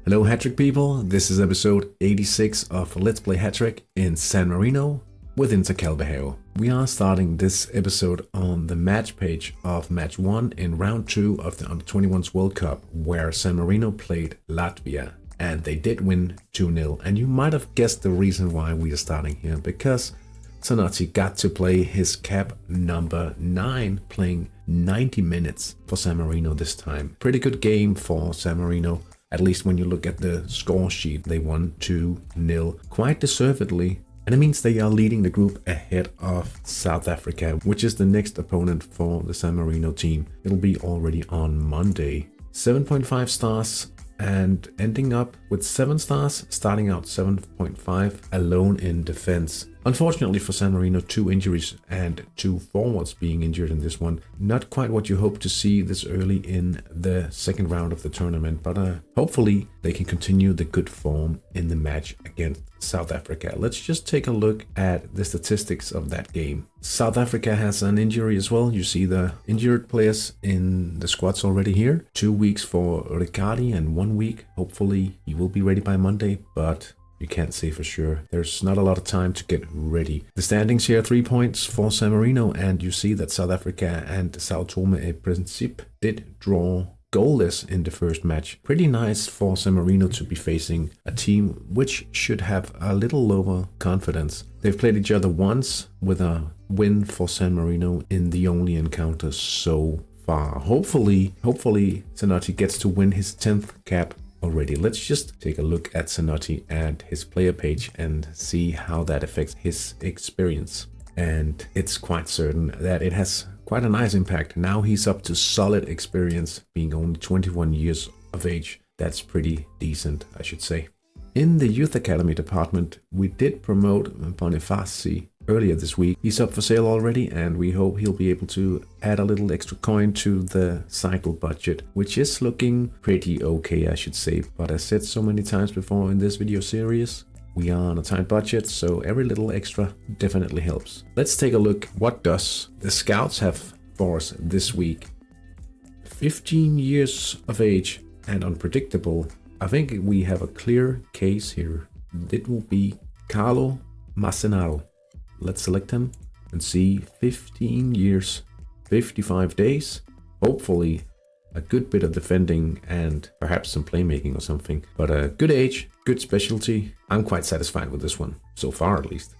Hello Hattrick people, this is episode 86 of Let's Play Hattrick in San Marino with Intercalbaheo. We are starting this episode on the match page of match 1 in round 2 of the U21 World Cup, where San Marino played Latvia and they did win 2-0. And you might have guessed the reason why we are starting here, because Zanotti got to play his cap number 9, playing 90 minutes for San Marino this time. Pretty good game for San Marino. At least when you look at the score sheet, they won 2-0 quite deservedly. And it means they are leading the group ahead of South Africa, which is the next opponent for the San Marino team. It'll be already on Monday. 7.5 stars and ending up with 7 stars, starting out 7.5 alone in defense. Unfortunately for San Marino, 2 injuries and 2 forwards being injured in this one. Not quite what you hope to see this early in the second round of the tournament, but hopefully they can continue the good form in the match against South Africa. Let's just take a look at the statistics of that game. South Africa has an injury as well. You see the injured players in the squads already here. 2 weeks for Riccardi and 1 week. Hopefully he will be ready by Monday, but you can't say for sure. There's not a lot of time to get ready. The standings here, 3 points for San Marino, and you see that South Africa and Sao Tome and Principe did draw goalless in the first match. Pretty nice for San Marino to be facing a team which should have a little lower confidence. They've played each other once, with a win for San Marino in the only encounter so far. Hopefully Zanotti gets to win his 10th cap already. Let's just take a look at Zanotti and his player page and see how that affects his experience. And it's quite certain that it has quite a nice impact. Now he's up to solid experience, being only 21 years of age. That's pretty decent, I should say. In the Youth Academy department, we did promote Bonifazi earlier this week. He's up for sale already, and we hope he'll be able to add a little extra coin to the cycle budget, which is looking pretty okay, I should say. But as said so many times before in this video series, we are on a tight budget, so every little extra definitely helps. Let's take a look. What does the scouts have for us this week? 15 years of age and unpredictable. I think we have a clear case here. It will be Carlo Massenaro. Let's select him and see. 15 years, 55 days. Hopefully a good bit of defending and perhaps some playmaking or something. But a good age, good specialty. I'm quite satisfied with this one, so far at least.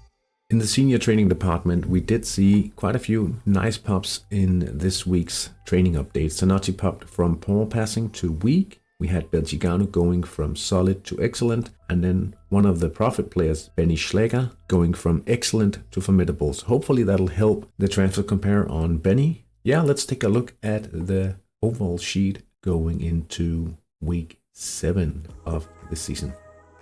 In the senior training department, we did see quite a few nice pops in this week's training updates. Zanotti popped from poor passing to weak. We had Belgicano going from solid to excellent, and then one of the profit players, Benny Schläger, going from excellent to formidable. So hopefully that'll help the transfer compare on Benny. Yeah, let's take a look at the overall sheet going into week 7 of the season.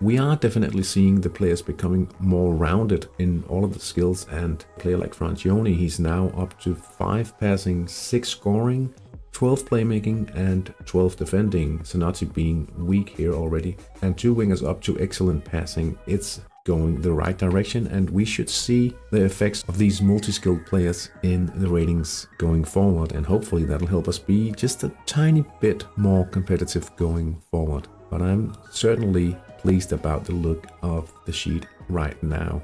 We are definitely seeing the players becoming more rounded in all of the skills, and a player like Francione, he's now up to 5 passing, 6 scoring, 12 playmaking and 12 defending. Zanotti being weak here already, and 2 wingers up to excellent passing. It's going the right direction, and we should see the effects of these multi-skilled players in the ratings going forward, and hopefully that'll help us be just a tiny bit more competitive going forward. But I'm certainly pleased about the look of the sheet right now.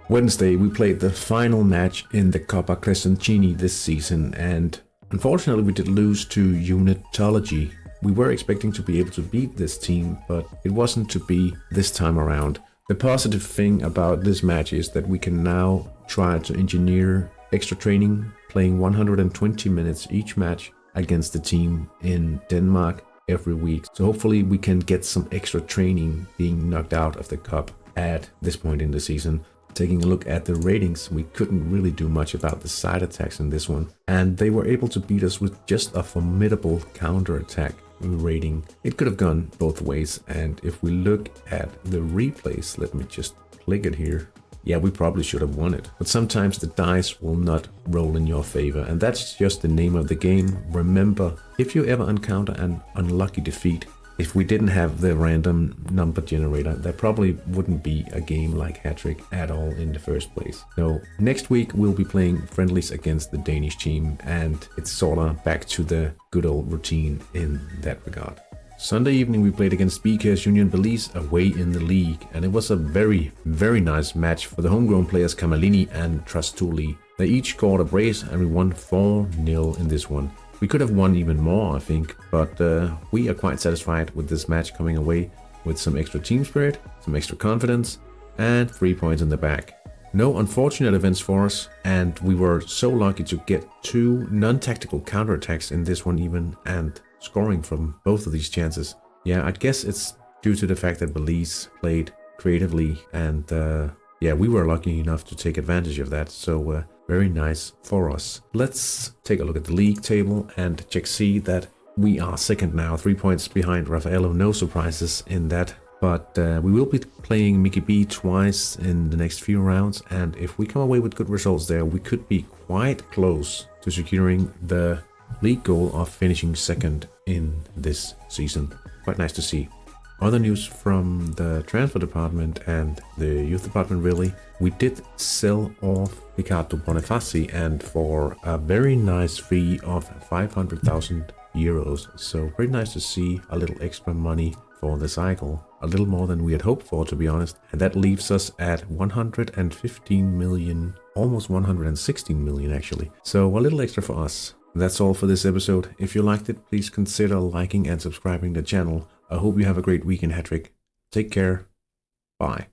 Wednesday we played the final match in the Coppa Crescentini this season, and unfortunately we did lose to Unitology. We were expecting to be able to beat this team, but it wasn't to be this time around. The positive thing about this match is that we can now try to engineer extra training, playing 120 minutes each match against the team in Denmark every week. So hopefully we can get some extra training being knocked out of the cup at this point in the season. Taking a look at the ratings, we couldn't really do much about the side attacks in this one, and they were able to beat us with just a formidable counter-attack rating. It could have gone both ways, and if we look at the replays, let me just click it here. Yeah, we probably should have won it, but sometimes the dice will not roll in your favor, and that's just the name of the game. Remember, if you ever encounter an unlucky defeat, if we didn't have the random number generator, there probably wouldn't be a game like Hattrick at all in the first place. So next week we'll be playing friendlies against the Danish team, and it's sort of back to the good old routine in that regard. Sunday evening we played against BKS Union Belize away in the league, and it was a very, very nice match for the homegrown players Kamalini and Trastuli. They each scored a brace and we won 4-0 in this one. We could have won even more, I think, but we are quite satisfied with this match coming away with some extra team spirit, some extra confidence, and 3 points in the bag. No unfortunate events for us, and we were so lucky to get 2 non-tactical counterattacks in this one even, and scoring from both of these chances. Yeah, I guess it's due to the fact that Belize played creatively, and yeah, we were lucky enough to take advantage of that, so very nice for us. Let's take a look at the league table and see that we are second now, 3 points behind Raffaello. No surprises in that, but we will be playing Mickey B twice in the next few rounds, and if we come away with good results there, we could be quite close to securing the league goal of finishing second in this season. Quite nice to see. Other news from the transfer department and the youth department really, we did sell off Ricardo Bonifazi, and for a very nice fee of 500,000 euros. So pretty nice to see a little extra money for the cycle. A little more than we had hoped for, to be honest. And that leaves us at 115 million, almost 116 million actually. So a little extra for us. That's all for this episode. If you liked it, please consider liking and subscribing the channel. I hope you have a great week in Hattrick. Take care. Bye.